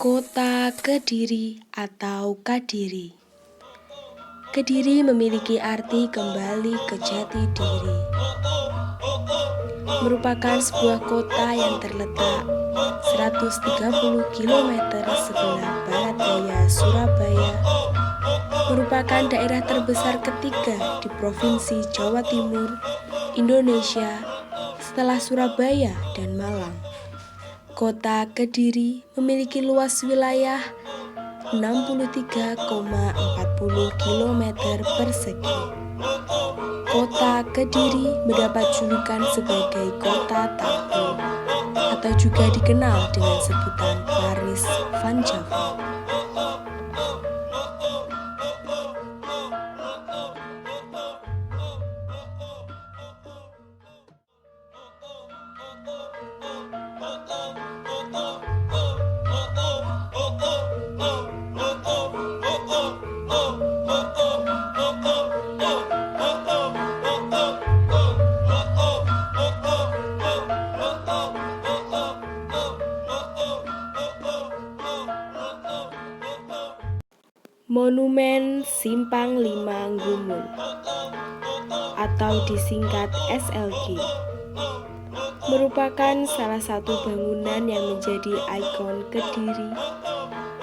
Kota Kediri atau Kadiri. Kediri memiliki arti kembali ke jati diri. Merupakan sebuah kota yang terletak 130 km sebelah barat daya Surabaya. Merupakan daerah terbesar ketiga di Provinsi Jawa Timur, Indonesia, setelah Surabaya dan Malang. Kota Kediri memiliki luas wilayah 63,40 km persegi. Kota Kediri mendapat julukan sebagai Kota Tahu atau juga dikenal dengan sebutan Paris Van Java. Monumen Simpang Lima Gumun atau disingkat SLG merupakan salah satu bangunan yang menjadi ikon Kediri.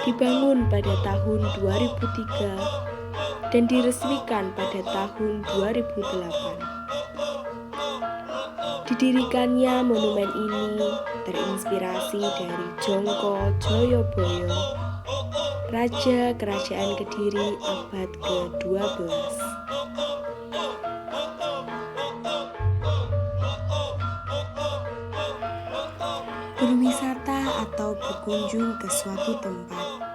Dibangun pada tahun 2003 dan diresmikan pada tahun 2008. Didirikannya monumen ini terinspirasi dari Jongko Joyoboyo, Raja Kerajaan Kediri abad ke-12. Berwisata atau berkunjung ke suatu tempat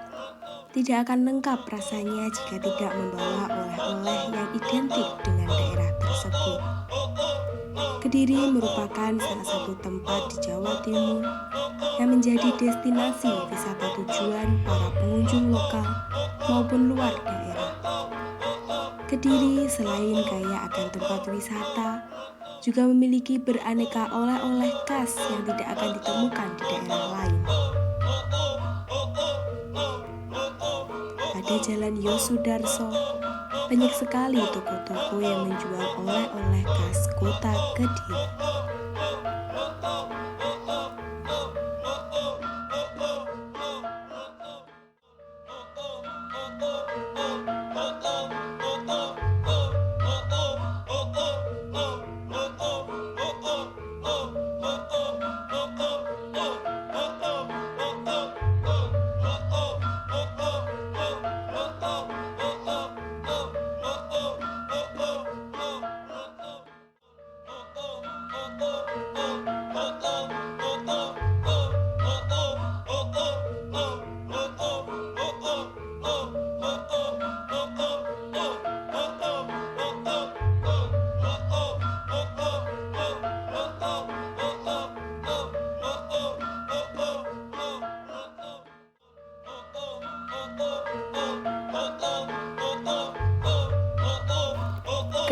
tidak akan lengkap rasanya jika tidak membawa oleh-oleh yang identik dengan daerah tersebut. Kediri merupakan salah satu tempat di Jawa Timur yang menjadi destinasi wisata tujuan para pengunjung lokal maupun luar daerah. Kediri selain kaya akan tempat wisata, juga memiliki beraneka oleh-oleh khas yang tidak akan ditemukan di daerah lain. Pada Jalan Yosudarso, banyak sekali toko-toko yang menjual oleh-oleh khas Kota Kediri.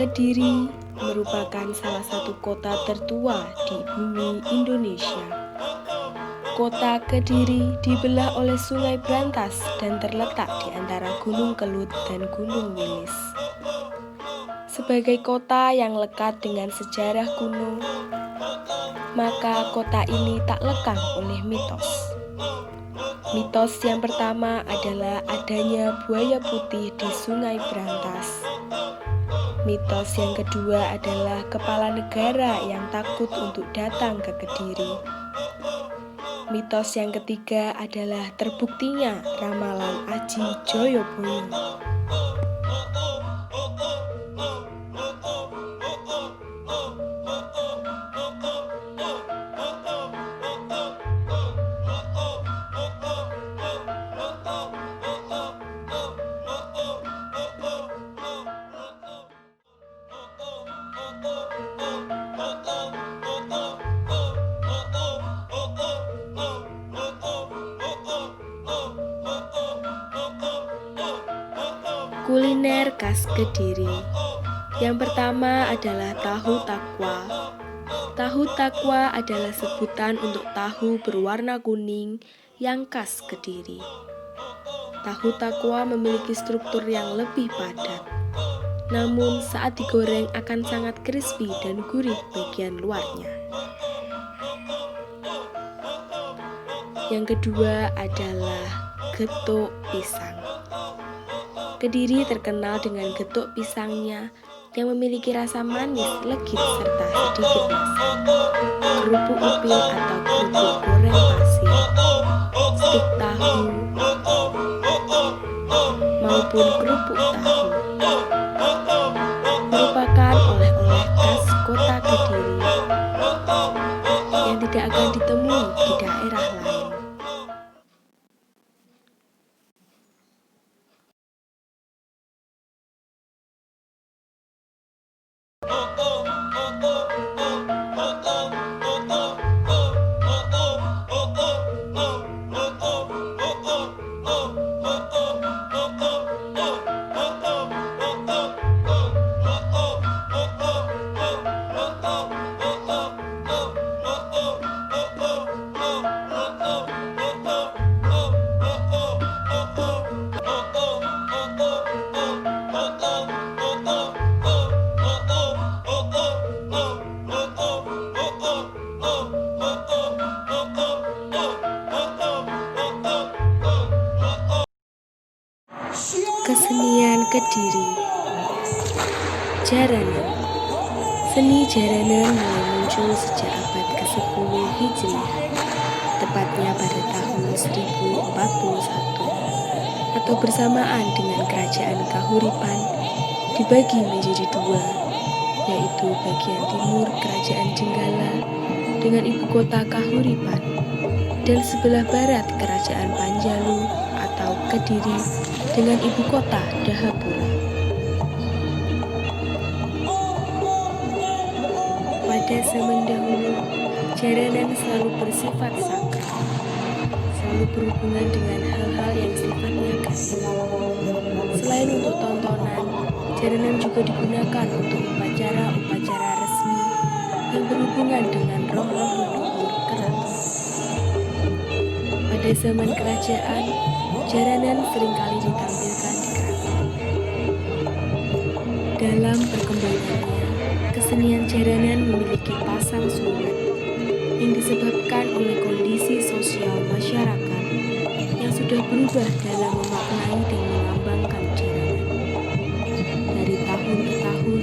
Kediri merupakan salah satu kota tertua di bumi Indonesia. Kota Kediri dibelah oleh Sungai Brantas dan terletak di antara Gunung Kelut dan Gunung Wilis. Sebagai kota yang lekat dengan sejarah kuno, maka kota ini tak lekang oleh mitos. Mitos yang pertama adalah adanya buaya putih di Sungai Brantas. Mitos yang kedua adalah kepala negara yang takut untuk datang ke Kediri. Mitos yang ketiga adalah terbuktinya ramalan Aji Joyoboyo. Kuliner khas Kediri. Yang pertama adalah tahu takwa. Tahu takwa adalah sebutan untuk tahu berwarna kuning yang khas Kediri. Tahu takwa memiliki struktur yang lebih padat, namun saat digoreng akan sangat crispy dan gurih bagian luarnya. Yang kedua adalah getuk pisang. Kediri terkenal dengan getuk pisangnya yang memiliki rasa manis, legit, serta sedikit asam. Kerupuk upil atau kerupuk goreng pasir, stik tahu, maupun kerupuk tahu merupakan oleh-oleh khas kota Kediri yang tidak akan ditemui di daerah lain. Kesenian Kediri. Jaranan. Seni jaranan mulai muncul sejak abad ke-10 Hijriah, tepatnya pada tahun 1041, atau bersamaan dengan kerajaan Kahuripan dibagi menjadi dua, yaitu bagian timur kerajaan Jenggala dengan ibu kota Kahuripan dan sebelah barat kerajaan Panjalu atau Kediri dengan ibu kota Dahapura. Pada zaman dahulu, jaranan selalu bersifat sakral, selalu berhubungan dengan hal-hal yang sifatnya gaib. Selain untuk tontonan, jaranan juga digunakan untuk upacara-upacara resmi yang berhubungan dengan roh-roh leluhur keraton. Pada zaman kerajaan, jaranan seringkali ditampilkan di keraton. Dalam perkembangannya, kesenian jaranan memiliki pasang surut yang disebabkan oleh kondisi sosial masyarakat yang sudah berubah dalam memaknai dan melambangkan jaranan. Dari tahun ke tahun,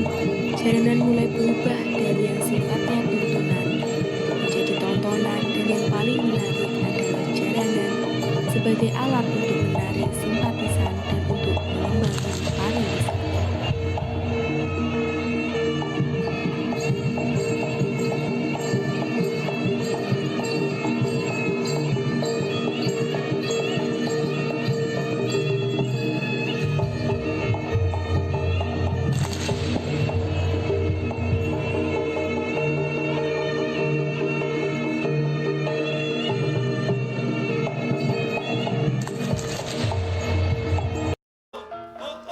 jaranan mulai berubah dari yang sifatnya tuntunan menjadi tontonan, dan yang paling menarik adalah jaranan sebagai alat untuk menarik simpatisan dan untuk mengembangkan pariwisata.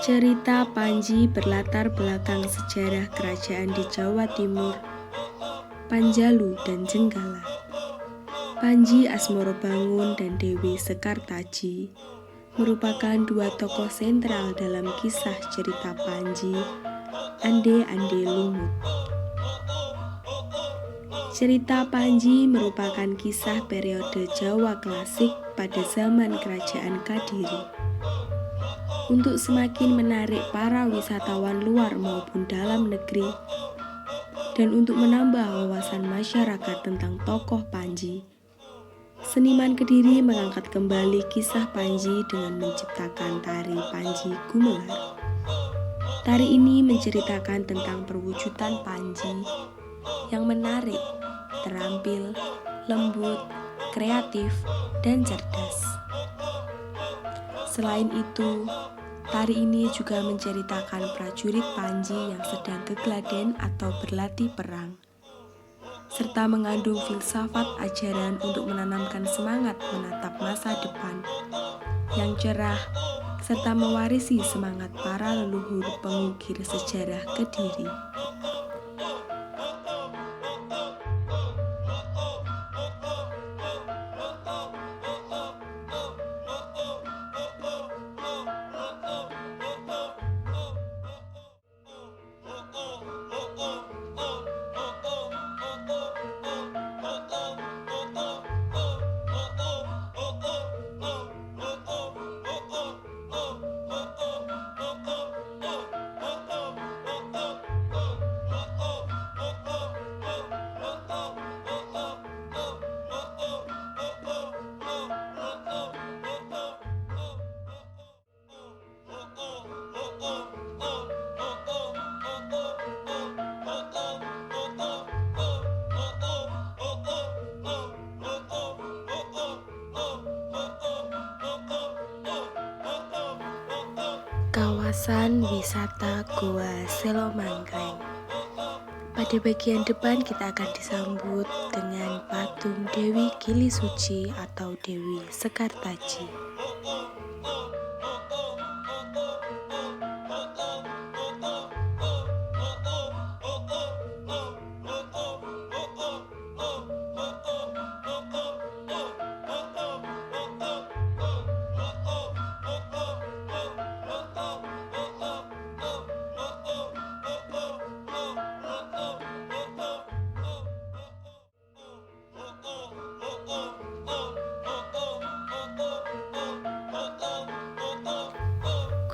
Cerita Panji berlatar belakang sejarah kerajaan di Jawa Timur, Panjalu dan Jenggala. Panji Asmorobangun dan Dewi Sekartaji merupakan dua tokoh sentral dalam kisah cerita Panji Ande Ande Lumut. Cerita Panji merupakan kisah periode Jawa klasik pada zaman kerajaan Kadiri. Untuk semakin menarik para wisatawan luar maupun dalam negeri, dan untuk menambah wawasan masyarakat tentang tokoh Panji, seniman Kediri mengangkat kembali kisah Panji dengan menciptakan tari Panji Gumelar. Tari ini menceritakan tentang perwujudan Panji yang menarik, terampil, lembut, kreatif, dan cerdas. Selain itu, tari ini juga menceritakan prajurit Panji yang sedang kegeladen atau berlatih perang, serta mengandung filsafat ajaran untuk menanamkan semangat menatap masa depan yang cerah, serta mewarisi semangat para leluhur pengukir sejarah Kediri. Kawasan wisata Goa Selo Mangkleng. Pada bagian depan kita akan disambut dengan patung Dewi Gili Suci atau Dewi Sekartaji.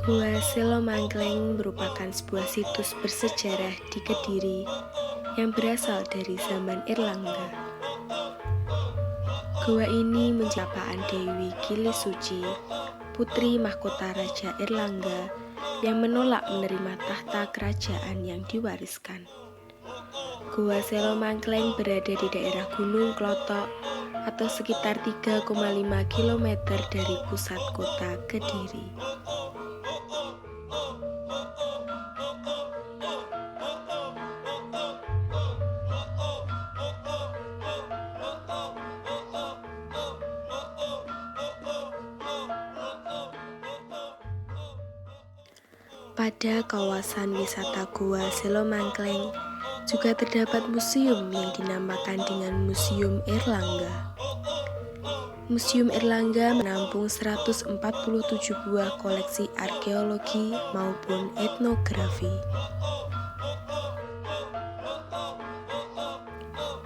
Goa Selo Mangkleng merupakan sebuah situs bersejarah di Kediri yang berasal dari zaman Irlangga. Goa ini menjadi Dewi Gili Suci, putri mahkota Raja Irlangga yang menolak menerima tahta kerajaan yang diwariskan. Goa Selo Mangkleng berada di daerah Gunung Klotok atau sekitar 3,5 km dari pusat kota Kediri. Pada kawasan wisata Goa Selo Mangkleng juga terdapat museum yang dinamakan dengan Museum Irlangga. Museum Irlangga menampung 147 buah koleksi arkeologi maupun etnografi.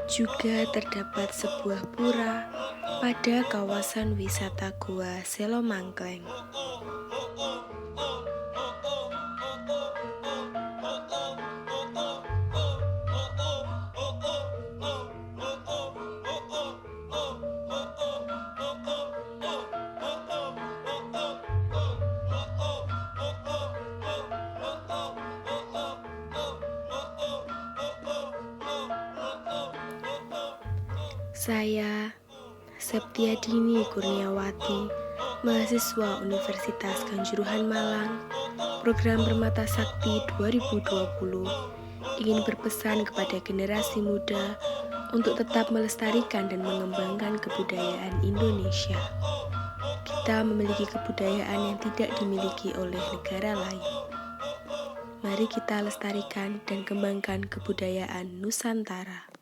Juga terdapat sebuah pura pada kawasan wisata Goa Selo Mangkleng. Saya, Septiadini Kurniawati, mahasiswa Universitas Kanjuruhan Malang, program Permata Sakti 2020, ingin berpesan kepada generasi muda untuk tetap melestarikan dan mengembangkan kebudayaan Indonesia. Kita memiliki kebudayaan yang tidak dimiliki oleh negara lain. Mari kita lestarikan dan kembangkan kebudayaan Nusantara.